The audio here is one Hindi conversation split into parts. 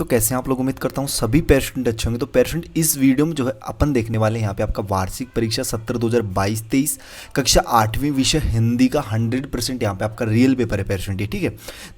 तो कैसे हैं आप लोग। उम्मीद करता हूँ सभी पेरेंट अच्छे होंगे। तो पेरेंट इस वीडियो में जो है अपन देखने वाले हैं यहाँ पे आपका वार्षिक परीक्षा सत्र 2022-23 कक्षा 8वीं विषय हिंदी का 100% यहाँ पे आपका रियल पेपर है पेरेंट। ये ठीक है,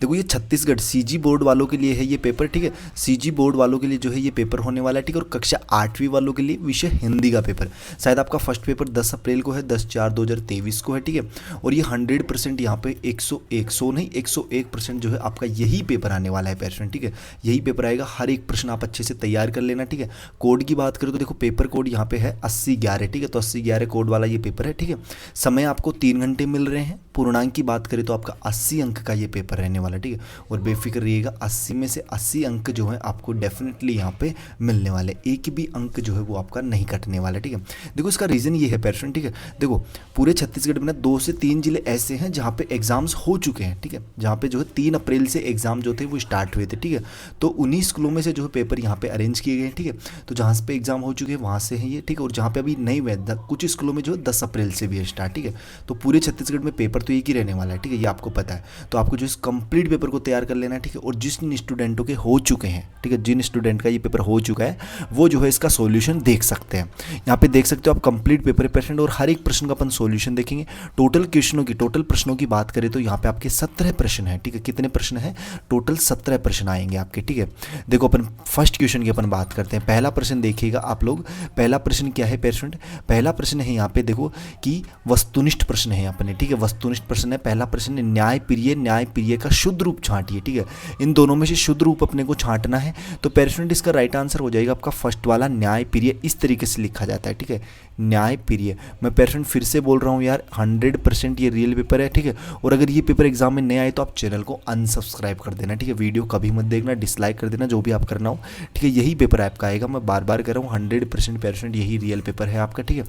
देखो ये छत्तीसगढ़ सीजी बोर्ड वालों के लिए है ये पेपर। ठीक है, सीजी बोर्ड वालों के लिए जो है ये पेपर होने वाला है। ठीक है, और कक्षा 8वीं वालों के लिए विषय हिंदी का पेपर शायद आपका फर्स्ट पेपर 10 अप्रैल को है, 10/4/2023 को है। ठीक है, और ये 100% यहाँ पे 101% जो है आपका यही पेपर आने वाला है पेरेंट। ठीक है, यही पेपर आएगा। हर एक प्रश्न आप अच्छे से तैयार कर लेना। ठीक है, कोड की बात करें तो देखो पेपर कोड यहाँ पे है 8011। ठीक है, तो 8011 कोड वाला ये पेपर है। ठीक है, समय आपको 3 घंटे मिल रहे हैं। पूर्णांक की बात करें तो आपका 80 अंक का ये पेपर रहने वाला। ठीक है, और बेफिक्र रहिएगा 80 में से 80 अंक जो है आपको डेफिनेटली यहाँ पे मिलने वाले, एक भी अंक जो है वो आपका नहीं कटने वाला। ठीक है, देखो इसका रीज़न ये है पेरेंट। ठीक है, देखो पूरे छत्तीसगढ़ में ना 2 से 3 जिले ऐसे हैं जहाँ पे एग्जाम्स हो चुके हैं। ठीक है, जहाँ पे जो है 3 अप्रैल से एग्जाम जो थे वो स्टार्ट हुए थे। ठीक है, तो 19 स्कूलों में से जो है पेपर यहाँ पे अरेंज किए गए हैं। ठीक है, तो जहाँ पे एग्जाम हो चुके हैं वहाँ से हैं ये। ठीक है, और जहाँ पे अभी नहीं हुए कुछ स्कूलों में जो है 10 अप्रैल से भी है स्टार्ट। ठीक है, तो पूरे छत्तीसगढ़ में पेपर तो एक ही रहने वाला है। ठीक है, ये आपको पता है। तो आपको जो इस कंप्लीट पेपर को तैयार कर लेना है। ठीक है, और जिन स्टूडेंटों के हो चुके हैं, ठीक है, जिन स्टूडेंट का ये पेपर हो चुका है वो जो है इसका सॉल्यूशन देख सकते हैं। यहाँ पे देख सकते हो आप कंप्लीट पेपर पेरेंट, और हर एक प्रश्न का अपन सॉल्यूशन देखेंगे। टोटल प्रश्नों की बात करें तो यहाँ पे आपके 17 प्रश्न हैं। ठीक है, कितने प्रश्न हैं? टोटल 17 प्रश्न आएंगे आपके। ठीक है, देखो अपन फर्स्ट क्वेश्चन की अपन बात करते हैं। पहला प्रश्न देखिएगा आप लोग। पहला प्रश्न क्या है पेरेंट? पहला प्रश्न है यहाँ पे देखो कि वस्तुनिष्ठ प्रश्न है अपने। ठीक है, वस्तुनिष्ठ प्रश्न है। पहला प्रश्न है न्यायप्रिय का शुद्ध रूप छांटिए। ठीक है, इन दोनों में से शुद्ध रूप अपने को छांटना है। तो पेरेंट इसका राइट आंसर हो जाएगा आपका फर्स्ट वाला न्यायप्रिय। इस तरीके से लिखा जाता है। ठीक है, न्यायप्रिय। मैं पेरेंट फिर से बोल रहा हूँ यार 100% ये रियल पेपर है। ठीक है, और अगर ये पेपर एग्जाम में नहीं आए तो आप चैनल को अनसब्सक्राइब कर देना। ठीक है, वीडियो कभी मत देखना, डिसलाइक कर देना, जो भी आप करना हो। ठीक है, यही पेपर आपका आएगा। मैं बार बार कर रहा हूँ 100% पेरेंट यही रियल पेपर है आपका। ठीक है,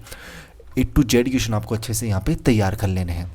A to Z क्वेश्चन आपको अच्छे से यहाँ पे तैयार कर लेने हैं।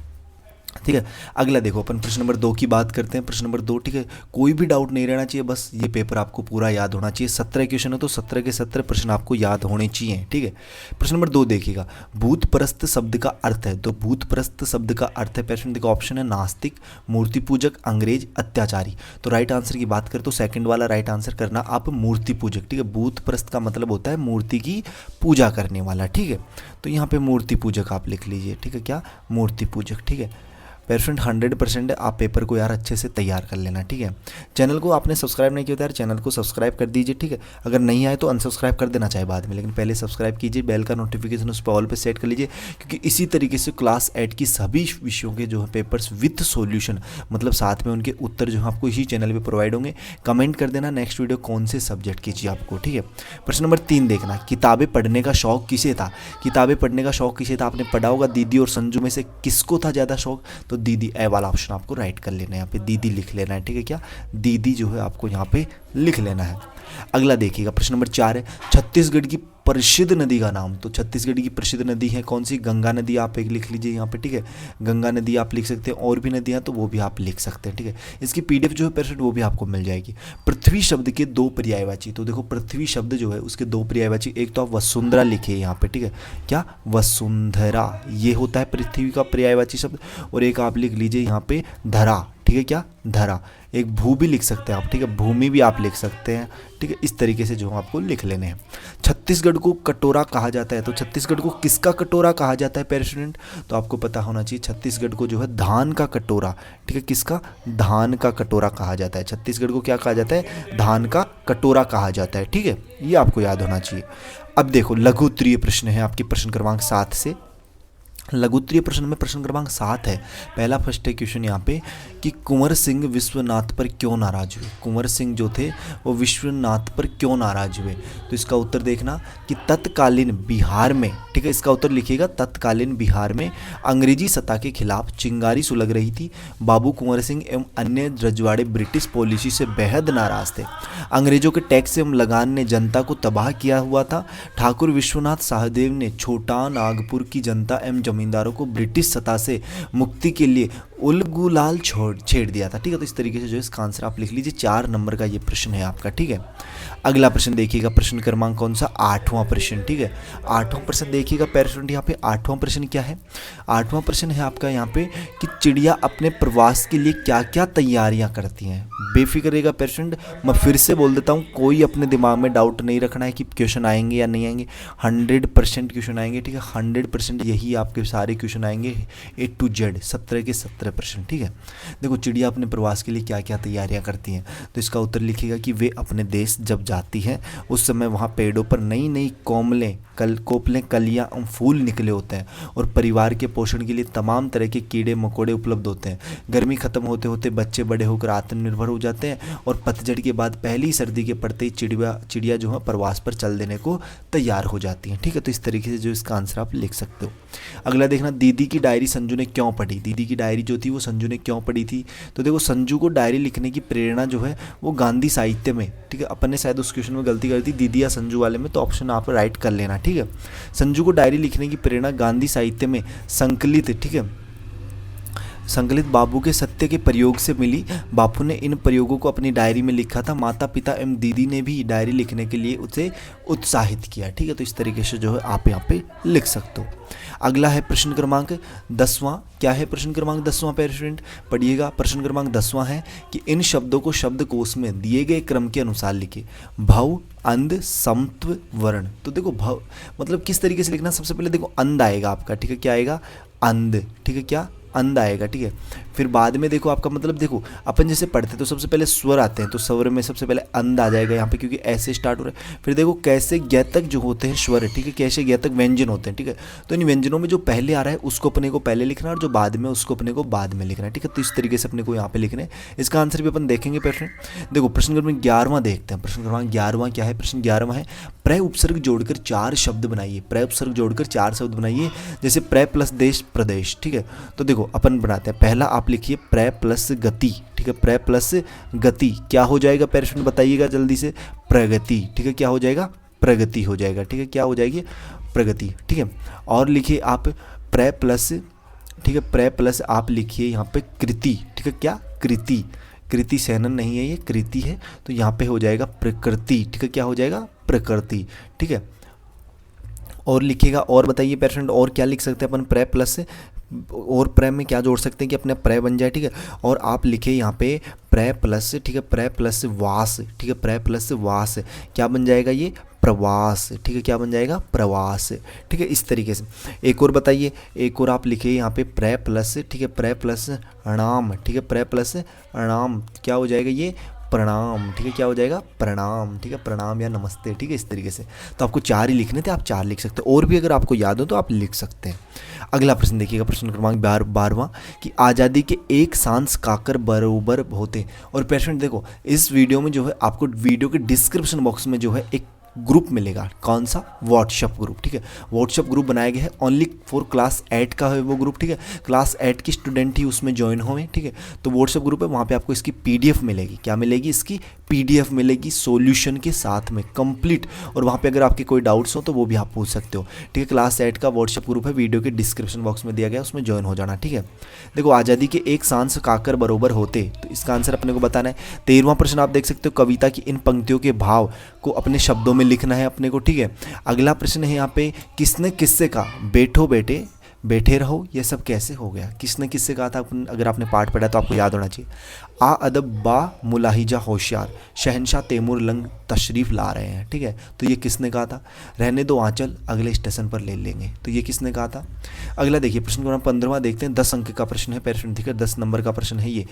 ठीक है, अगला देखो अपन प्रश्न नंबर 2 की बात करते हैं। प्रश्न नंबर 2, ठीक है, कोई भी डाउट नहीं रहना चाहिए, बस ये पेपर आपको पूरा याद होना चाहिए। 17 क्वेश्चन है तो 17 के 17 प्रश्न आपको याद होने चाहिए। ठीक है, प्रश्न नंबर 2 देखिएगा, भूतप्रस्त शब्द का अर्थ है। तो भूतप्रस्त शब्द का अर्थ है पेरेंट, देखो ऑप्शन है नास्तिक, मूर्ति पूजक, अंग्रेज, अत्याचारी। तो राइट आंसर की बात करें तो सेकंड वाला राइट आंसर करना आप मूर्ति पूजक। ठीक है, भूतप्रस्त का मतलब होता है मूर्ति की पूजा करने वाला। ठीक है, तो यहाँ पे मूर्ति पूजक आप लिख लीजिए। ठीक है, क्या? मूर्ति पूजक। ठीक है पेरेंट 100% आप पेपर को यार अच्छे से तैयार कर लेना। ठीक है, चैनल को आपने सब्सक्राइब नहीं किया तो यार चैनल को सब्सक्राइब कर दीजिए। ठीक है, अगर नहीं आए तो अनसब्सक्राइब कर देना चाहे बाद में, लेकिन पहले सब्सक्राइब कीजिए, बेल का नोटिफिकेशन उस पर ऑल पे सेट कर लीजिए, क्योंकि इसी तरीके से क्लास 8 की सभी विषयों के जो है पेपर्स विथ सॉल्यूशन, मतलब साथ में उनके उत्तर जो है आपको इसी चैनल पर प्रोवाइड होंगे। कमेंट कर देना नेक्स्ट वीडियो कौन से सब्जेक्ट की चाहिए आपको। ठीक है, प्रश्न नंबर 3 देखना, किताबें पढ़ने का शौक किसे था? किताबें पढ़ने का शौक किसे था? आपने पढ़ा होगा दीदी और संजू में से किसको था ज़्यादा शौक? तो दीदी, ए वाला ऑप्शन आपको राइट कर लेना है, यहाँ पे दीदी लिख लेना है। ठीक है, क्या? दीदी जो है आपको यहाँ पे लिख लेना है। अगला देखिएगा, प्रश्न नंबर 4 है, छत्तीसगढ़ की प्रसिद्ध नदी का नाम। तो छत्तीसगढ़ की प्रसिद्ध नदी है कौन सी? गंगा नदी आप एक लिख लीजिए यहाँ पे। ठीक है, गंगा नदी आप लिख सकते हैं, और भी नदियाँ तो वो भी आप लिख सकते हैं। ठीक है, इसकी PDF जो है पेरेंट वो भी आपको मिल जाएगी। पृथ्वी शब्द के 2 पर्यायवाची। तो देखो पृथ्वी शब्द जो है उसके 2 पर्यायवाची, एक तो आप वसुंधरा लिखिए यहाँ पे। ठीक है, क्या? वसुंधरा, ये होता है पृथ्वी का पर्यायवाची शब्द। और एक आप लिख लीजिए यहाँ पे धरा। ठीक है, क्या? धरा। एक भू भी लिख सकते हैं आप। ठीक है, भूमि भी आप लिख सकते हैं। ठीक है, इस तरीके से जो आपको लिख लेने हैं। छत्तीसगढ़ को कटोरा कहा जाता है। तो छत्तीसगढ़ को किसका कटोरा कहा जाता है पेरेंट? तो आपको पता होना चाहिए छत्तीसगढ़ को जो है धान का कटोरा। ठीक है, किसका? धान का कटोरा कहा जाता है। छत्तीसगढ़ को क्या कहा जाता है? धान का कटोरा कहा जाता है। ठीक है, ये आपको याद होना चाहिए। अब देखो लघु उत्तरीय प्रश्न है आपकी प्रश्न क्रमांक 7 से। लघु उत्तरीय प्रश्न में प्रश्न क्रमांक 7 है। पहला फर्स्ट है क्वेश्चन यहाँ पे कि कुंवर सिंह विश्वनाथ पर क्यों नाराज हुए? कुंवर सिंह जो थे वो विश्वनाथ पर क्यों नाराज हुए? तो इसका उत्तर देखना कि तत्कालीन बिहार में, ठीक है, इसका उत्तर लिखिएगा, तत्कालीन बिहार में अंग्रेजी सत्ता के खिलाफ चिंगारी सुलग रही थी। बाबू कुंवर सिंह एवं अन्य रजवाड़े ब्रिटिश पॉलिसी से बेहद नाराज थे। अंग्रेजों के टैक्स एवं लगान ने जनता को तबाह किया हुआ था। ठाकुर विश्वनाथ सहदेव ने छोटा नागपुर की जनता एवं जमींदारों को ब्रिटिश सत्ता से मुक्ति के लिए उलगुलाल छेड़ दिया था। ठीक है, तो इस तरीके से जो इसका आंसर आप लिख लीजिए। 4 नंबर का ये प्रश्न है आपका। ठीक है, अगला प्रश्न देखिएगा, प्रश्न क्रमांक कौन सा, 8वां प्रश्न, ठीक है। 8वां प्रश्न देखिएगा पेरेंट, यहाँ पे 8वां प्रश्न क्या है, 8वां प्रश्न है आपका यहाँ पे कि चिड़िया अपने प्रवास के लिए क्या क्या तैयारियां करती हैं। बेफिक्र रहेगा पेरेंट, मैं फिर से बोल देता हूँ, कोई अपने दिमाग में डाउट नहीं रखना है कि क्वेश्चन आएंगे या नहीं आएंगे, 100% क्वेश्चन आएंगे, ठीक है। 100% यही आपके सारे क्वेश्चन आएंगे A to Z, 17 के 17 प्रश्न, ठीक है। देखो चिड़िया अपने प्रवास के लिए क्या क्या तैयारियां करती हैं, तो इसका उत्तर लिखिएगा कि वे अपने देश जब जाती हैं उस समय वहाँ पेड़ों पर नई नई कोपलें, कलियाँ, फूल निकले होते हैं और परिवार के पोषण के लिए तमाम तरह के कीड़े मकोड़े उपलब्ध होते हैं। गर्मी खत्म होते होते बच्चे बड़े होकर आत्मनिर्भर हो जाते हैं और पतझड़ के बाद पहली सर्दी के पड़ते ही चिड़िया जो है प्रवास पर चल देने को तैयार हो जाती हैं, ठीक है। तो इस तरीके से जो इसका आंसर आप लिख सकते हो। अगला देखना, दीदी की डायरी संजू ने क्यों पढ़ी। दीदी की डायरी जो थी वो संजू ने क्यों पढ़ी थी, तो देखो संजू को डायरी लिखने की प्रेरणा जो है वो गांधी साहित्य में, ठीक है। अपन ने शायद उस क्वेश्चन में गलती कर दी, दीदी या संजू वाले में, तो ऑप्शन आप राइट कर लेना, ठीक है। संजू को डायरी लिखने की प्रेरणा गांधी साहित्य में संकलित, ठीक है, संकलित बापू के सत्य के प्रयोग से मिली। बापू ने इन प्रयोगों को अपनी डायरी में लिखा था। माता पिता एवं दीदी ने भी डायरी लिखने के लिए उसे उत्साहित किया, ठीक है। तो इस तरीके से जो है आप यहाँ पे लिख सकते हो। अगला है प्रश्न क्रमांक 10वां, क्या है प्रश्न क्रमांक 10वां पेरेंट, पढ़िएगा। प्रश्न क्रमांक 10वां है कि इन शब्दों को शब्दकोश में दिए गए क्रम के अनुसार लिखिए। भव, अंध, समत्व, वर्ण। तो देखो भव मतलब किस तरीके से लिखना, सबसे पहले देखो अंध आएगा आपका, ठीक है, क्या आएगा, अंध, ठीक है, क्या अंध आएगा, ठीक है। फिर बाद में देखो आपका मतलब देखो अपन जैसे पढ़ते तो सबसे पहले स्वर आते हैं, तो स्वर में सबसे पहले अंध आ जाएगा यहाँ पे क्योंकि ऐसे स्टार्ट हो रहा है। फिर देखो कैसे ज्ञातक जो होते हैं स्वर, ठीक है, कैसे ज्ञातक व्यंजन होते हैं, ठीक है। तो इन व्यंजनों में जो पहले आ रहा है उसको अपने को पहले लिखना है और जो बाद में उसको अपने को बाद में लिखना है, ठीक है। तो इस तरीके से अपने को यहाँ पे लिखना है। इसका आंसर भी अपन देखेंगे पेरेंट। देखो प्रश्न क्रमांक 11वां देखते हैं। प्रश्न क्रमांक 11वां क्या है, प्रश्न 11वां है प्रय उपसर्ग जोड़कर 4 शब्द बनाइए। प्रय उपसर्ग जोड़कर 4 शब्द बनाइए, जैसे प्रय प्लस देश प्रदेश, ठीक है। तो देखो अपन बनाते हैं, पहला आप लिखिए प्रय प्लस गति, ठीक है, प्रय प्लस गति क्या हो जाएगा पेरेंट बताइएगा जल्दी से, प्रगति, ठीक है, क्या हो जाएगा, प्रगति हो जाएगा, ठीक है, क्या हो जाएगी, प्रगति, ठीक है। और लिखिए आप प्रय प्लस, ठीक है, प्रय प्लस आप लिखिए यहाँ पे कृति, ठीक है, क्या कृति, कृति सेनन नहीं है, ये कृति है, तो यहाँ पे हो जाएगा प्रकृति, ठीक है, क्या हो जाएगा, प्रकृति, ठीक है। और लिखिएगा, और बताइए पेरेंट और क्या लिख सकते हैं अपन प्रय प्लस से, और प्रय में क्या जोड़ सकते हैं कि अपने प्रय बन जाए, ठीक है। और आप लिखे यहाँ पे प्रय प्लस, ठीक है, प्रय प्लस वास, ठीक है, प्रय प्लस वास क्या बन जाएगा, ये प्रवास, ठीक है, क्या बन जाएगा, प्रवास, ठीक है। इस तरीके से एक और बताइए, एक और आप लिखिए यहाँ पे प्रय प्लस, ठीक है, प्रय प्लस अणाम, ठीक है, प्रय प्लस अणाम क्या हो जाएगा, ये प्रणाम, ठीक है, क्या हो जाएगा, प्रणाम, ठीक है, प्रणाम या नमस्ते, ठीक है। इस तरीके से तो आपको 4 ही लिखने थे, आप 4 लिख सकते हो, और भी अगर आपको याद हो तो आप लिख सकते हैं। अगला प्रश्न देखिएगा, प्रश्न क्रमांक 12वां कि आज़ादी के एक सांस काकर बरोबर होते। और पेरेंट देखो इस वीडियो में जो है आपको वीडियो के डिस्क्रिप्शन बॉक्स में जो है एक ग्रुप मिलेगा, कौन सा, व्हाट्सएप ग्रुप, ठीक है। व्हाट्सएप ग्रुप बनाया गया है ओनली फॉर क्लास 8 का है वो ग्रुप, ठीक है। क्लास 8 की स्टूडेंट ही उसमें ज्वाइन हुए, ठीक है। तो व्हाट्सएप ग्रुप है, वहाँ पे आपको इसकी पीडीएफ मिलेगी, क्या मिलेगी, इसकी पीडीएफ मिलेगी सॉल्यूशन के साथ में कंप्लीट। और वहाँ पे अगर आपके कोई डाउट्स हो तो वो भी आप पूछ सकते हो, ठीक है। क्लास 8 का व्हाट्सएप ग्रुप है, वीडियो के डिस्क्रिप्शन बॉक्स में दिया गया, उसमें ज्वाइन हो जाना, ठीक है। देखो आज़ादी के एक सांस काकर बरोबर होते, तो इसका आंसर अपने को बताना है। 13वां प्रश्न आप देख सकते हो, कविता की इन पंक्तियों के भाव को अपने शब्दों में लिखना है अपने को, ठीक है। अगला प्रश्न है यहाँ पे किसने किससे कहा बैठो बेटे बैठे रहो, ये सब कैसे हो गया, किसने किससे कहा था, अगर आपने पाठ पढ़ा तो आपको याद होना चाहिए। आ अदब बा मुलाहिजा होशियार शहनशाह तैमूर लंग तशरीफ़ ला रहे हैं, ठीक है। तो ये किसने कहा था, रहने दो आंचल अगले स्टेशन पर ले लेंगे, तो ये किसने कहा था। अगला देखिए प्रश्न क्रमांक 15वां देखते हैं, 10 अंक का प्रश्न है पेरेंट, ठीक है, 10 नंबर का प्रश्न है ये।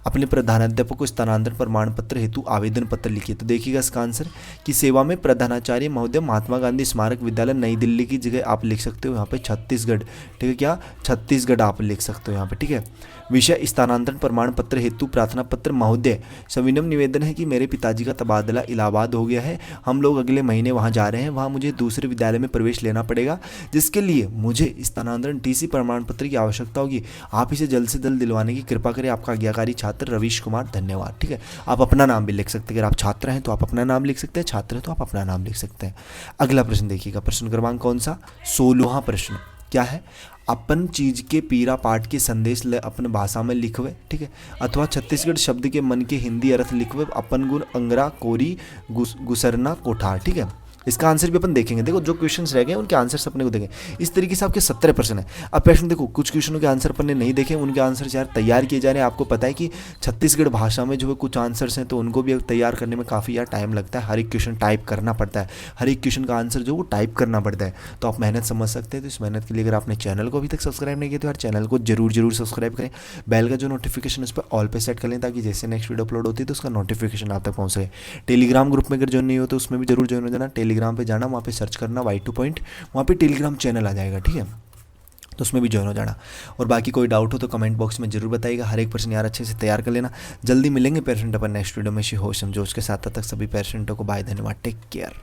अपने प्रधानाध्यापक को स्थानांतरण प्रमाण पत्र हेतु आवेदन पत्र लिखिए। तो देखिएगा इसका आंसर कि सेवा में प्रधानाचार्य महोदय महात्मा गांधी स्मारक विद्यालय नई दिल्ली की जगह आप लिख सकते हो यहाँ पे छत्तीसगढ़, ठीक है, क्या छत्तीसगढ़ आप लिख सकते हो यहाँ पे, ठीक है। विषय स्थानांतरण प्रमाण पत्र हेतु प्रार्थना पत्र महोदय सविनम्र निवेदन है कि मेरे पिताजी का तबादला इलाहाबाद हो गया है, हम लोग अगले महीने वहाँ जा रहे हैं, वहाँ मुझे दूसरे विद्यालय में प्रवेश लेना पड़ेगा, जिसके लिए मुझे स्थानांतरण टीसी प्रमाण पत्र की आवश्यकता होगी, आप इसे जल्द से जल्द दिलवाने की कृपा करें, आपका आज्ञाकारी छात्र रवीश कुमार, धन्यवाद, ठीक है। आप अपना नाम भी लिख सकते हैं, अगर आप छात्र हैं तो आप अपना नाम लिख सकते हैं, छात्र हैं तो आप अपना नाम लिख सकते हैं। अगला प्रश्न देखिएगा, प्रश्न क्रमांक कौन सा, 16वां प्रश्न क्या है, अपन चीज के पीरा पाठ के संदेश ले अपन भाषा में लिखवे, ठीक है, अथवा छत्तीसगढ़ शब्द के मन के हिंदी अर्थ लिखवे अपन गुण अंगरा कोरी गुसरना कोठार, ठीक है। इसका आंसर भी अपन देखेंगे। देखो जो क्वेश्चंस रह गए उनके आंसर्स अपने को देखेंगे। इस तरीके से आपके 17% है। अब प्रश्न देखो, कुछ क्वेश्चनों के आंसर अपन ने नहीं देखे, उनके आंसर यार तैयार किए जा रहे हैं। आपको पता है कि छत्तीसगढ़ भाषा में जो है कुछ आंसर्स हैं, तो उनको भी तैयार करने में काफ़ी यार टाइम लगता है। हर एक क्वेश्चन टाइप करना पड़ता है, हर एक क्वेश्चन का आंसर जो वो टाइप करना पड़ता है। तो आप मेहनत समझ सकते हैं। तो इस मेहनत के लिए अगर आपने चैनल को अभी तक सब्सक्राइब नहीं किया तो यार चैनल को जरूर सब्सक्राइब करें। बेल का जो नोटिफिकेशन उस पर ऑल पे सेट कर लें, ताकि जैसे नेक्स्ट वीडियो अपलोड होती है तो उसका नोटिफिकेशन आप तक पहुँच सके। टेलीग्राम ग्रुप में अगर ज्वाइन नहीं हो तो उसमें भी जरूर ज्वाइन हो जाना। टेलीग्राम पे जाना, वहाँ पे सर्च करना Y2 पॉइंट, वहाँ पे टेलीग्राम चैनल आ जाएगा, ठीक है, तो उसमें भी ज्वाइन हो जाना। और बाकी कोई डाउट हो तो कमेंट बॉक्स में जरूर बताइएगा। हर एक पर्सन यार अच्छे से तैयार कर लेना। जल्दी मिलेंगे पेरेंट अपन नेक्स्ट वीडियो में होश समझोश के साथ। तब तक सभी पेरेंटों को बाय, धन्यवाद, टेक केयर।